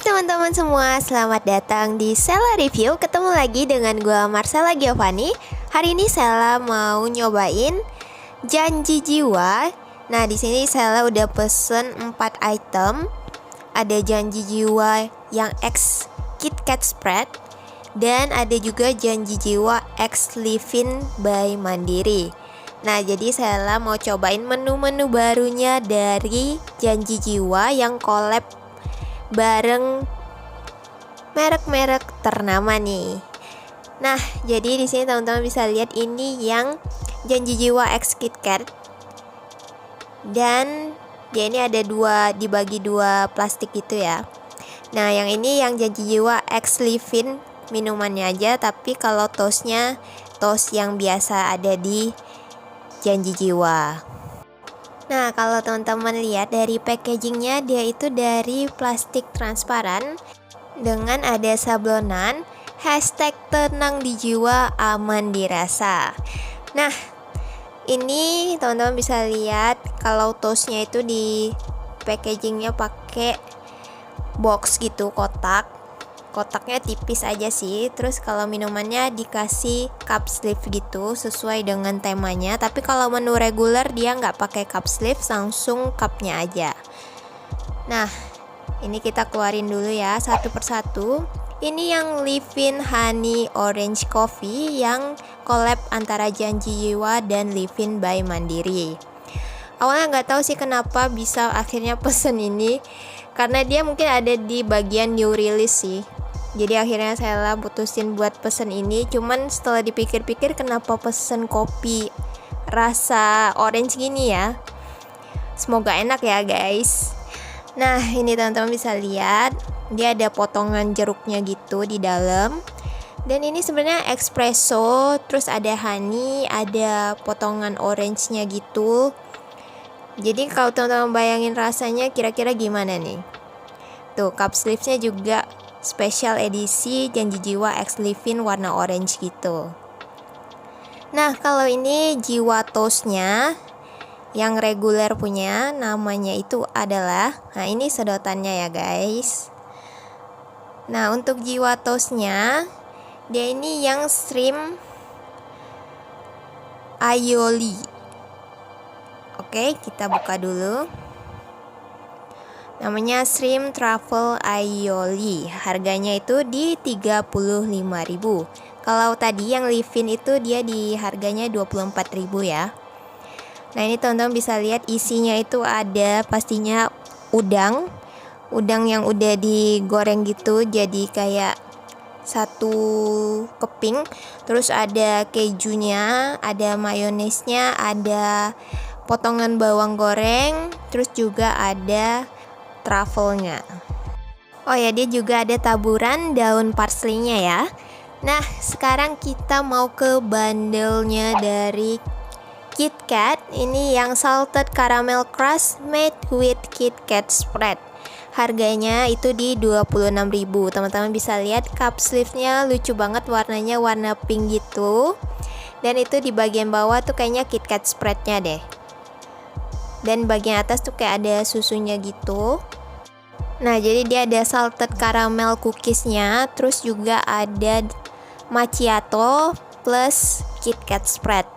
teman-teman semua, selamat datang di Sela Review. Ketemu lagi dengan gue Marcella Giovanni. Hari ini Sela mau nyobain Janji Jiwa. Nah, di sini Sela udah pesen 4 item. Ada Janji Jiwa yang X KitKat Spread, dan ada juga Janji Jiwa X Livin by Mandiri. Nah, jadi Sela mau cobain menu-menu barunya dari Janji Jiwa yang collab bareng merek-merek ternama nih. Nah, jadi di sini teman-teman bisa lihat ini yang Janji Jiwa X KitKat. Dan dia ini ada dibagi dua plastik gitu ya. Nah, yang ini yang Janji Jiwa X Livin minumannya aja, tapi kalau toastnya toast yang biasa ada di Janji Jiwa. Nah, kalau teman-teman lihat dari packagingnya, dia itu dari plastik transparan dengan ada sablonan #tenang di jiwa aman dirasa. Nah, ini teman-teman bisa lihat kalau toastnya itu di packagingnya pakai box gitu, kotaknya tipis aja sih. Terus kalau minumannya dikasih cup sleeve gitu sesuai dengan temanya. Tapi kalau menu reguler dia nggak pakai cup sleeve, langsung cupnya aja. Nah, ini kita keluarin dulu ya satu persatu. Ini yang Livin Honey Orange Coffee yang collab antara Janji Jiwa dan Livin by Mandiri. Awalnya nggak tahu sih kenapa bisa akhirnya pesen ini, karena dia mungkin ada di bagian new release sih. Jadi akhirnya saya putusin buat pesen ini. Cuman setelah dipikir-pikir, kenapa pesen kopi rasa orange gini ya. Semoga enak ya guys. Nah, ini teman-teman bisa lihat dia ada potongan jeruknya gitu di dalam. Dan ini sebenarnya espresso, terus ada honey, ada potongan orange-nya gitu. Jadi kalau teman-teman bayangin rasanya kira-kira gimana nih. Tuh, cup sleeve-nya juga special edisi Janji Jiwa X Livin warna orange gitu. Nah, kalau ini Jiwa Toastnya yang reguler punya, namanya itu adalah, nah ini sedotannya ya guys. Nah, untuk Jiwa Toastnya dia ini yang shrimp aioli. Oke, kita buka dulu. Namanya shrimp truffle aioli. Harganya itu di 35.000. Kalau tadi yang Livin itu dia di harganya 24.000 ya. Nah, ini teman-teman bisa lihat isinya itu ada pastinya udang yang udah digoreng gitu jadi kayak satu keping. Terus ada kejunya, ada mayonesnya, ada potongan bawang goreng, terus juga ada truffle-nya. Oh ya, dia juga ada taburan daun parsley-nya ya. Nah, sekarang kita mau ke bandelnya dari KitKat. Ini yang salted caramel crust made with KitKat spread. Harganya itu di 26.000. Teman-teman bisa lihat cup sleeve-nya lucu banget, warnanya warna pink gitu. Dan itu di bagian bawah tuh kayaknya KitKat spread-nya deh. Dan bagian atas tuh kayak ada susunya gitu. Nah, jadi dia ada salted caramel cookiesnya, terus juga ada macchiato plus KitKat spread.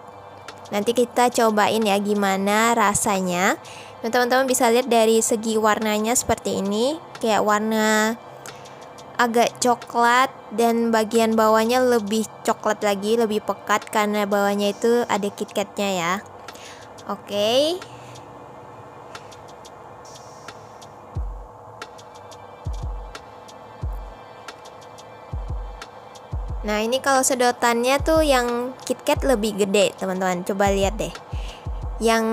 Nanti kita cobain ya gimana rasanya. Nah, teman-teman bisa lihat dari segi warnanya seperti ini, kayak warna agak coklat, dan bagian bawahnya lebih coklat lagi, lebih pekat karena bawahnya itu ada KitKatnya ya. Oke. Nah, ini kalau sedotannya tuh yang KitKat lebih gede teman-teman, coba lihat deh. Yang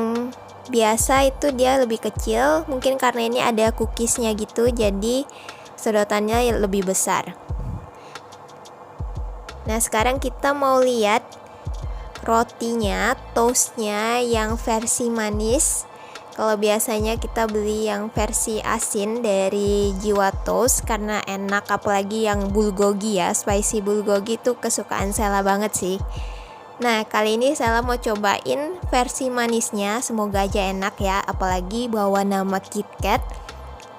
biasa itu dia lebih kecil, mungkin karena ini ada cookiesnya gitu, jadi sedotannya lebih besar. Nah, sekarang kita mau lihat rotinya, toastnya yang versi manis. Kalau biasanya kita beli yang versi asin dari Jiwa Toast karena enak, apalagi yang bulgogi ya, spicy bulgogi tuh kesukaan Sela banget sih. Nah, kali ini Sela mau cobain versi manisnya, semoga aja enak ya, apalagi bawa nama KitKat.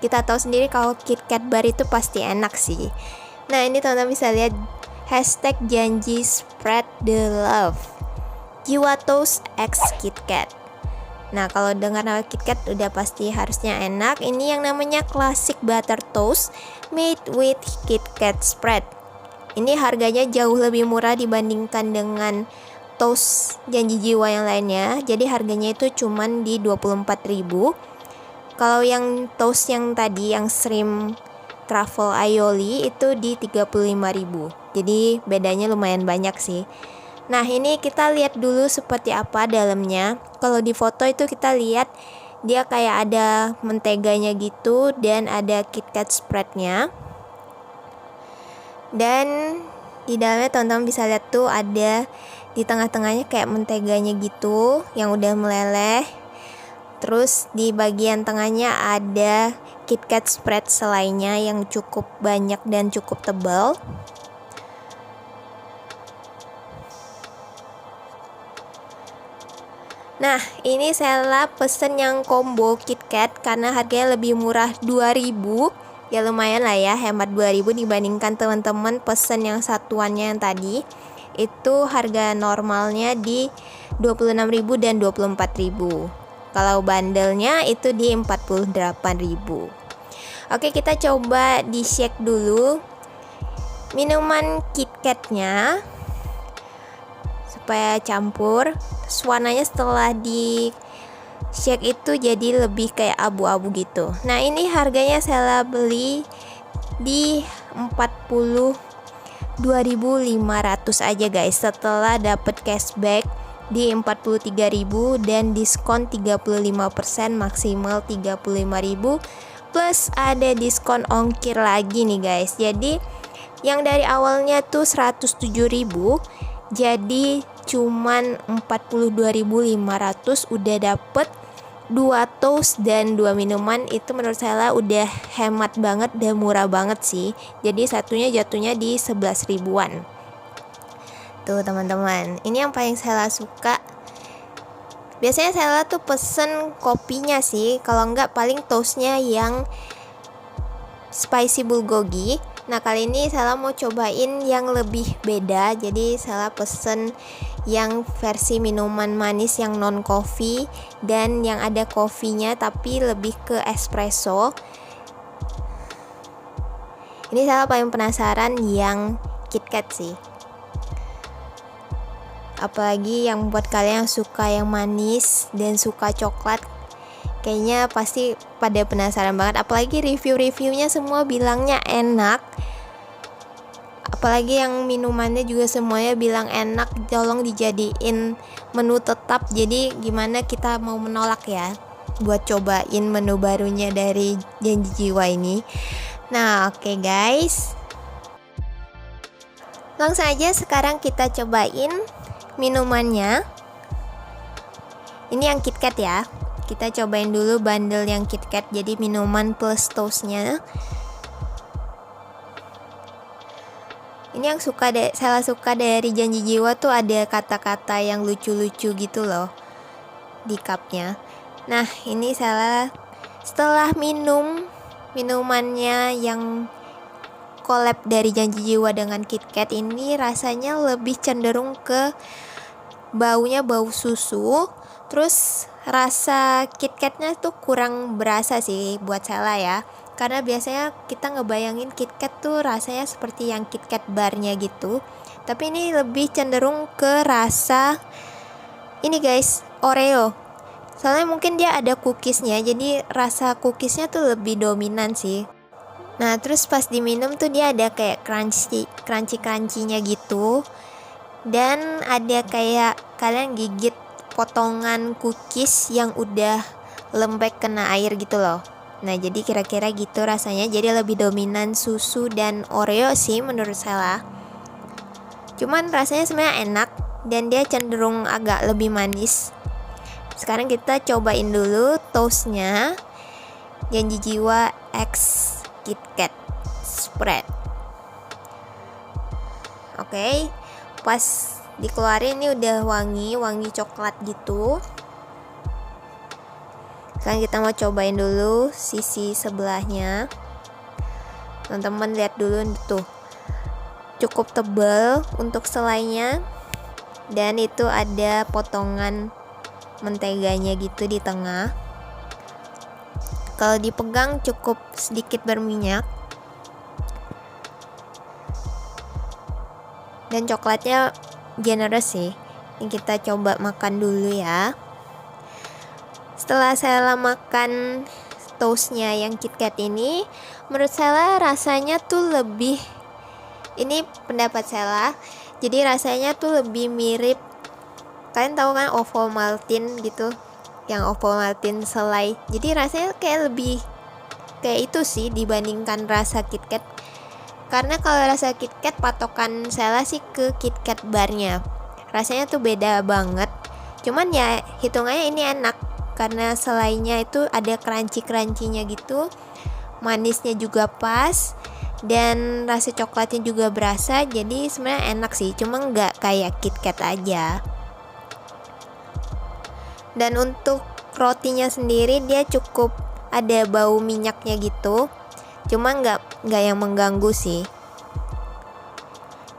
kita tahu sendiri kalau KitKat bar itu pasti enak sih. Nah ini teman-teman bisa lihat hashtag janji spread the love, Jiwa Toast X KitKat. Nah kalau dengar nama KitKat udah pasti harusnya enak. Ini yang namanya classic butter toast made with KitKat spread. Ini harganya jauh lebih murah dibandingkan dengan toast janji jiwa yang lainnya. Jadi harganya itu cuman di 24.000. Kalau yang toast yang tadi yang shrimp truffle aioli itu di 35.000. Jadi bedanya lumayan banyak sih. Nah ini kita lihat dulu seperti apa dalamnya. Kalau di foto itu kita lihat dia kayak ada menteganya gitu dan ada KitKat spreadnya. Dan di dalamnya teman-teman bisa lihat tuh ada di tengah-tengahnya kayak menteganya gitu yang udah meleleh. Terus di bagian tengahnya ada KitKat spread selainya yang cukup banyak dan cukup tebal. Nah ini saya pesen yang combo KitKat karena harganya lebih murah 2.000. Ya lumayan lah ya, hemat 2.000 dibandingkan teman-teman pesen yang satuannya yang tadi. Itu harga normalnya di 26.000 dan 24.000. Kalau bandelnya itu di 48.000. Oke kita coba di shake dulu minuman KitKatnya supaya campur. Warnanya setelah di shake itu jadi lebih kayak abu-abu gitu. Nah ini harganya saya beli di 42.500 aja guys, setelah dapat cashback di 43.000 dan diskon 35% maksimal 35.000 plus ada diskon ongkir lagi nih guys. Jadi yang dari awalnya tuh 107.000 jadi cuman 42.500 udah dapet 2 toast dan 2 minuman. Itu menurut saya udah hemat banget dan murah banget sih. Jadi satunya jatuhnya di 11 ribuan. Tuh teman-teman, ini yang paling saya suka. Biasanya saya tuh pesen kopinya sih, kalau enggak paling toastnya yang spicy bulgogi. Nah kali ini saya mau cobain yang lebih beda. Jadi saya pesen yang versi minuman manis yang non coffee dan yang ada kopinya tapi lebih ke espresso. Ini saya paling penasaran yang KitKat sih. Apalagi yang buat kalian yang suka yang manis dan suka coklat, kayaknya pasti pada penasaran banget. Apalagi review-reviewnya semua bilangnya enak. Apalagi yang minumannya juga semuanya bilang enak. Tolong dijadiin menu tetap. Jadi gimana kita mau menolak ya buat cobain menu barunya dari Janji Jiwa ini. Nah oke guys, langsung aja sekarang kita cobain minumannya. Ini yang KitKat ya. Kita cobain dulu bundle yang KitKat, jadi minuman plus toastnya. Ini yang saya suka dari Janji Jiwa tuh ada kata-kata yang lucu-lucu gitu loh di cupnya. Nah ini saya setelah minumannya yang collab dari Janji Jiwa dengan KitKat ini rasanya lebih cenderung ke baunya bau susu. Terus rasa KitKatnya tuh kurang berasa sih buat saya ya. Karena biasanya kita ngebayangin KitKat tuh rasanya seperti yang KitKat barnya gitu. Tapi ini lebih cenderung ke rasa ini guys, Oreo. Soalnya mungkin dia ada cookiesnya, jadi rasa cookiesnya tuh lebih dominan sih. Nah terus pas diminum tuh dia ada kayak crunchy-nya gitu. Dan ada kayak kalian gigit potongan cookies yang udah lembek kena air gitu loh. Nah jadi kira-kira gitu rasanya. Jadi lebih dominan susu dan Oreo sih menurut saya. Cuman rasanya sebenarnya enak dan dia cenderung agak lebih manis. Sekarang kita cobain dulu toastnya Janji Jiwa X KitKat spread. Oke, pas dikeluarin ini udah wangi coklat gitu. Sekarang kita mau cobain dulu sisi sebelahnya. Teman-teman lihat dulu tuh, cukup tebal untuk selainya, dan itu ada potongan menteganya gitu di tengah. Kalau dipegang cukup sedikit berminyak. Dan coklatnya generous sih. Ini kita coba makan dulu ya. Setelah saya makan toastnya yang KitKat ini, menurut saya rasanya tuh lebih, ini pendapat saya, jadi rasanya tuh lebih mirip, kalian tahu kan Ovomaltine gitu, yang Ovomaltine selai. Jadi rasanya kayak lebih kayak itu sih dibandingkan rasa KitKat. Karena kalau rasa KitKat patokan saya sih ke KitKat barnya. Rasanya tuh beda banget. Cuman ya hitungannya ini enak karena selainya itu ada crunchy-crunchy-nya gitu. Manisnya juga pas dan rasa coklatnya juga berasa. Jadi sebenarnya enak sih, cuma nggak kayak KitKat aja. Dan untuk rotinya sendiri dia cukup ada bau minyaknya gitu. Cuma nggak yang mengganggu sih,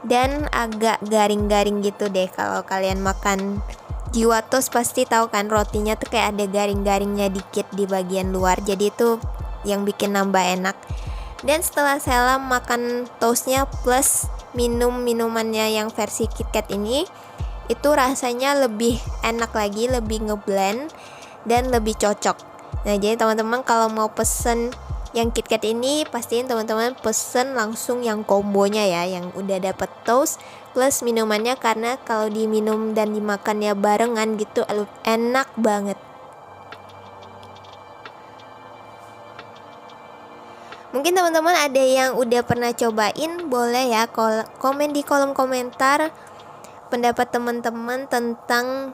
dan agak garing-garing gitu deh. Kalau kalian makan Jiwa Toast pasti tahu kan rotinya tuh kayak ada garing-garingnya dikit di bagian luar, jadi itu yang bikin nambah enak. Dan setelah saya makan toastnya plus minumannya yang versi KitKat ini, itu rasanya lebih enak lagi, lebih ngeblend dan lebih cocok. Nah jadi teman-teman kalau mau pesen yang KitKat ini, pastiin teman-teman pesen langsung yang kombonya ya, yang udah dapet toast plus minumannya, karena kalau diminum dan dimakannya barengan gitu enak banget. Mungkin teman-teman ada yang udah pernah cobain, boleh ya komen di kolom komentar pendapat teman-teman tentang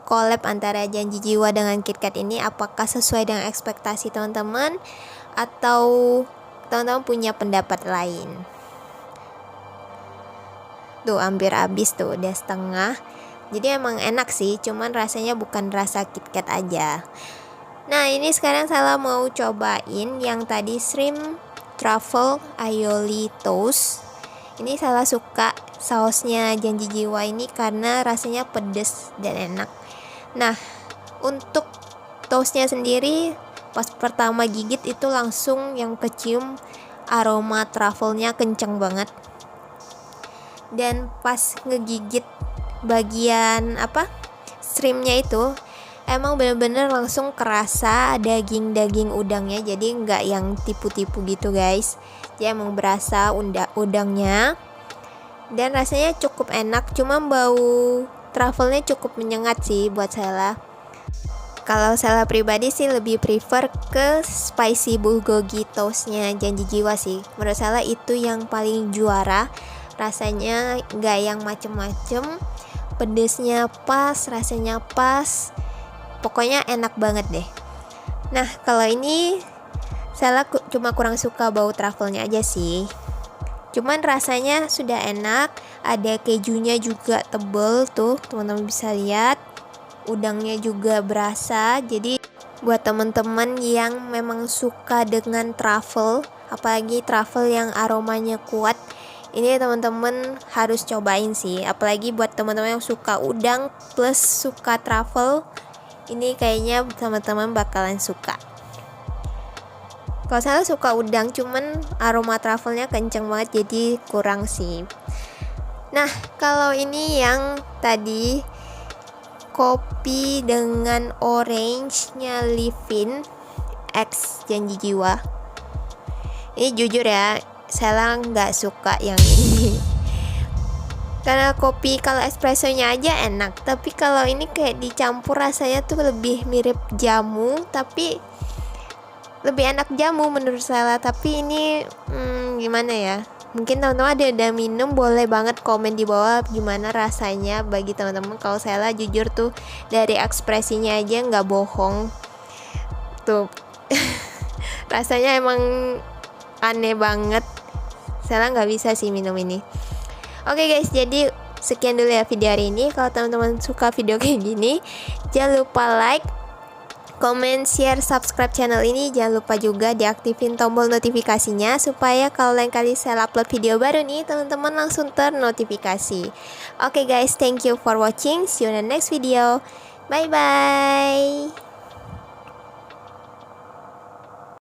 collab antara Janji Jiwa dengan KitKat ini. Apakah sesuai dengan ekspektasi teman-teman, atau teman-teman punya pendapat lain? Tuh hampir habis tuh, udah setengah. Jadi emang enak sih, cuman rasanya bukan rasa KitKat aja. Nah ini sekarang saya mau cobain yang tadi shrimp truffle aioli toast. Ini saya suka sausnya Janji Jiwa ini karena rasanya pedes dan enak. Nah untuk toastnya sendiri, pas pertama gigit itu langsung yang kecium aroma truffle-nya kenceng banget. Dan pas ngegigit bagian shrimpnya itu emang bener-bener langsung kerasa daging udangnya. Jadi nggak yang tipu-tipu gitu guys. Jadi emang berasa udangnya. Dan rasanya cukup enak. Cuma bau truffle-nya cukup menyengat sih buat saya. Kalau saya pribadi sih lebih prefer ke spicy bulgogi toastnya Janji Jiwa sih. Menurut saya itu yang paling juara. Rasanya nggak yang macem-macem, pedesnya pas, rasanya pas, pokoknya enak banget deh. Nah kalau ini saya cuma kurang suka bau truffle-nya aja sih. Cuman rasanya sudah enak, ada kejunya juga tebel tuh teman-teman bisa lihat. Udangnya juga berasa. Jadi buat teman-teman yang memang suka dengan truffle, apalagi truffle yang aromanya kuat, ini teman-teman harus cobain sih. Apalagi buat teman-teman yang suka udang plus suka truffle, ini kayaknya teman-teman bakalan suka. Kalau saya suka udang, cuman aroma truffle-nya kenceng banget, jadi kurang sih. Nah kalau ini yang tadi kopi dengan orange-nya Livin X Janji Jiwa, ini jujur ya, saya nggak suka yang ini. Karena kopi kalau espressonya aja enak, tapi kalau ini kayak dicampur rasanya tuh lebih mirip jamu, tapi lebih enak jamu menurut saya. Tapi ini gimana ya, mungkin teman-teman ada minum, boleh banget komen di bawah gimana rasanya bagi teman-teman. Kalau saya jujur tuh dari ekspresinya aja nggak bohong tuh rasanya emang aneh banget. Saya nggak bisa sih minum ini. Oke guys, jadi sekian dulu ya video hari ini. Kalau teman-teman suka video kayak gini, jangan lupa like, Comment, share, subscribe channel ini. Jangan lupa juga diaktifin tombol notifikasinya supaya kalau lain kali saya upload video baru nih, teman-teman langsung ternotifikasi. Oke guys, thank you for watching. See you in the next video. Bye bye.